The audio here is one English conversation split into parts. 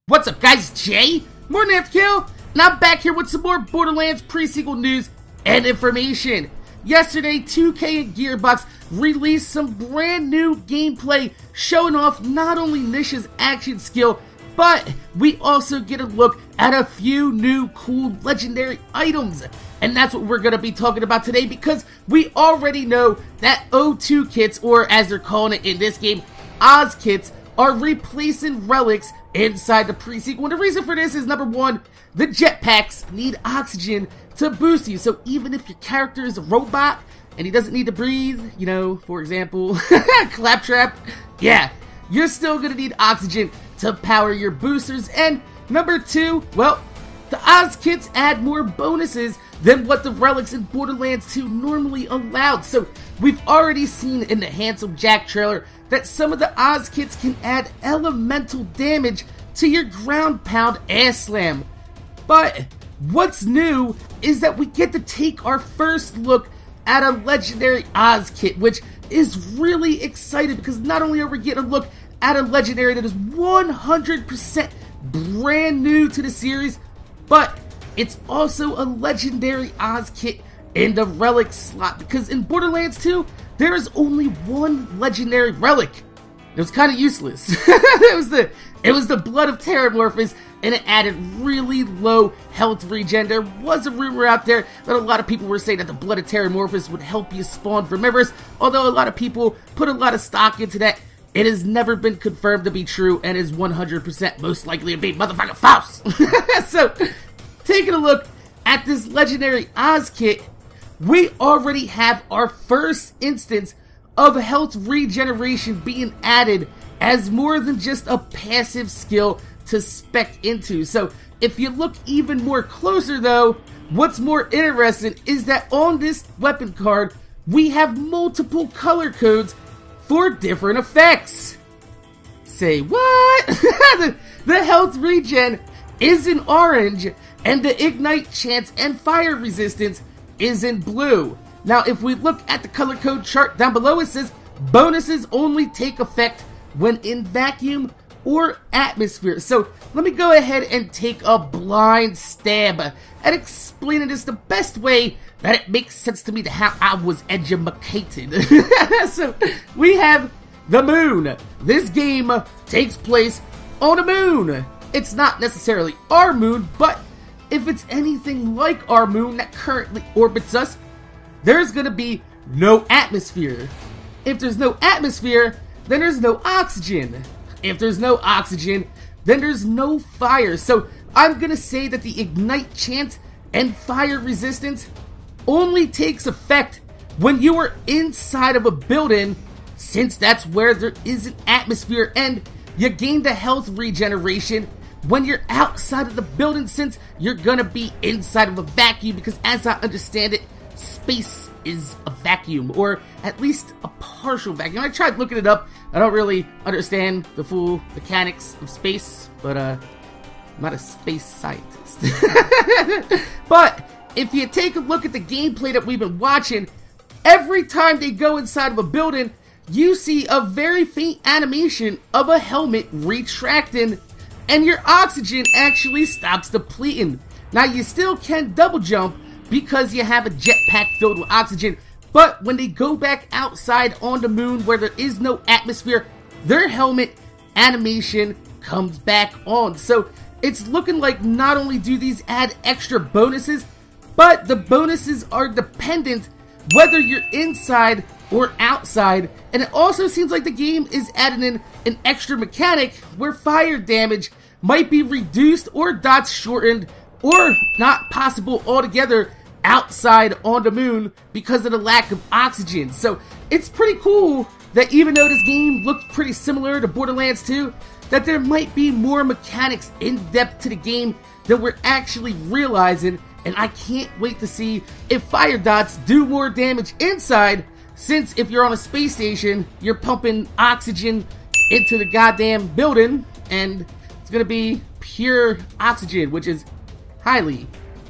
What's up, guys? Jay, Morninafterkill, and I'm back here with some more Borderlands Presequel news and information. Yesterday, 2K and Gearbox released some brand new gameplay showing off not only Nisha's action skill, but we also get a look at a few new cool legendary items. And that's what we're going to be talking about today, because we already know that O2 kits, or as they're calling it in this game, Oz kits, are replacing relics inside the Presequel. And the reason for this is, number one, the jetpacks need oxygen to boost you. So even if your character is a robot and he doesn't need to breathe, you know, for example, Claptrap, yeah, you're still gonna need oxygen to power your boosters. And number two, well, the Oz kits add more bonuses than what the relics in Borderlands 2 normally allowed. So we've already seen in the Handsome Jack trailer that some of the Oz kits can add elemental damage to your ground pound ass slam. But what's new is that we get to take our first look at a legendary Oz kit, which is really exciting, because not only are we getting a look at a legendary that is 100% brand new to the series, but it's also a legendary Oz kit in the relic slot, because in Borderlands 2, there is only one legendary relic. It was kind of useless. it was the blood of Terramorphous, and it added really low health regen. There was a rumor out there that a lot of people were saying that the blood of Terramorphous would help you spawn for members, although a lot of people put a lot of stock into that. It has never been confirmed to be true, and is 100% most likely to be motherfucking false. So, taking a look at this legendary Oz kit, we already have our first instance of health regeneration being added as more than just a passive skill to spec into. So if you look even more closer though, what's more interesting is that on this weapon card, we have multiple color codes for different effects. Say what? The health regen is in orange, and the ignite chance and fire resistance is in blue. Now, if we look at the color code chart down below, it says bonuses only take effect when in vacuum or atmosphere. So let me go ahead and take a blind stab at explaining this the best way that it makes sense to me to how I was educated. So we have the moon. This game takes place on a moon. It's not necessarily our moon, but if it's anything like our moon that currently orbits us, there's gonna be no atmosphere. If there's no atmosphere, then there's no oxygen. If there's no oxygen, then there's no fire. So I'm gonna say that the ignite chance and fire resistance only takes effect when you are inside of a building, since that's where there is an atmosphere, and you gain the health regeneration when you're outside of the building, since you're gonna be inside of a vacuum, because as I understand it, space is a vacuum, or at least a partial vacuum. I tried looking it up. I don't really understand the full mechanics of space, but I'm not a space scientist. But if you take a look at the gameplay that we've been watching, every time they go inside of a building, you see a very faint animation of a helmet retracting, and your oxygen actually stops depleting. Now, you still can double jump because you have a jetpack filled with oxygen, but when they go back outside on the moon where there is no atmosphere, their helmet animation comes back on. So it's looking like not only do these add extra bonuses, but the bonuses are dependent whether you're inside or outside. And it also seems like the game is adding in an extra mechanic where fire damage might be reduced or dots shortened, or not possible altogether outside on the moon because of the lack of oxygen. So it's pretty cool that even though this game looks pretty similar to Borderlands 2, that there might be more mechanics in depth to the game than we're actually realizing. And I can't wait to see if fire dots do more damage inside, since if you're on a space station, you're pumping oxygen into the goddamn building, and it's gonna be pure oxygen, which is highly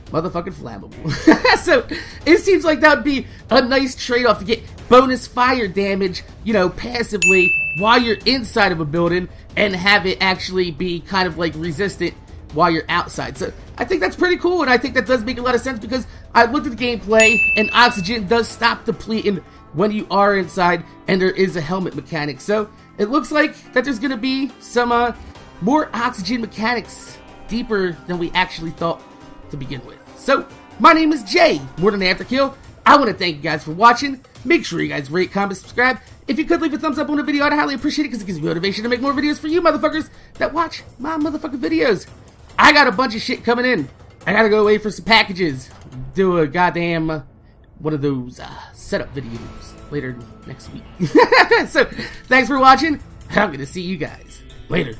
motherfucking flammable. So it seems like that would be a nice trade-off to get bonus fire damage, you know, passively, while you're inside of a building and have it actually be kind of like resistant while you're outside. So I think that's pretty cool, and I think that does make a lot of sense because I looked at the gameplay and oxygen does stop depleting when you are inside, and there is a helmet mechanic. So it looks like that there's going to be some more oxygen mechanics deeper than we actually thought to begin with. So my name is Jay, Morninafterkill. I want to thank you guys for watching. Make sure you guys rate, comment, subscribe. If you could leave a thumbs up on the video, I'd highly appreciate it because it gives me motivation to make more videos for you motherfuckers that watch my motherfucking videos. I got a bunch of shit coming in. I gotta go away for some packages. Do a goddamn one of those setup videos later next week. So, thanks for watching, and I'm gonna see you guys later.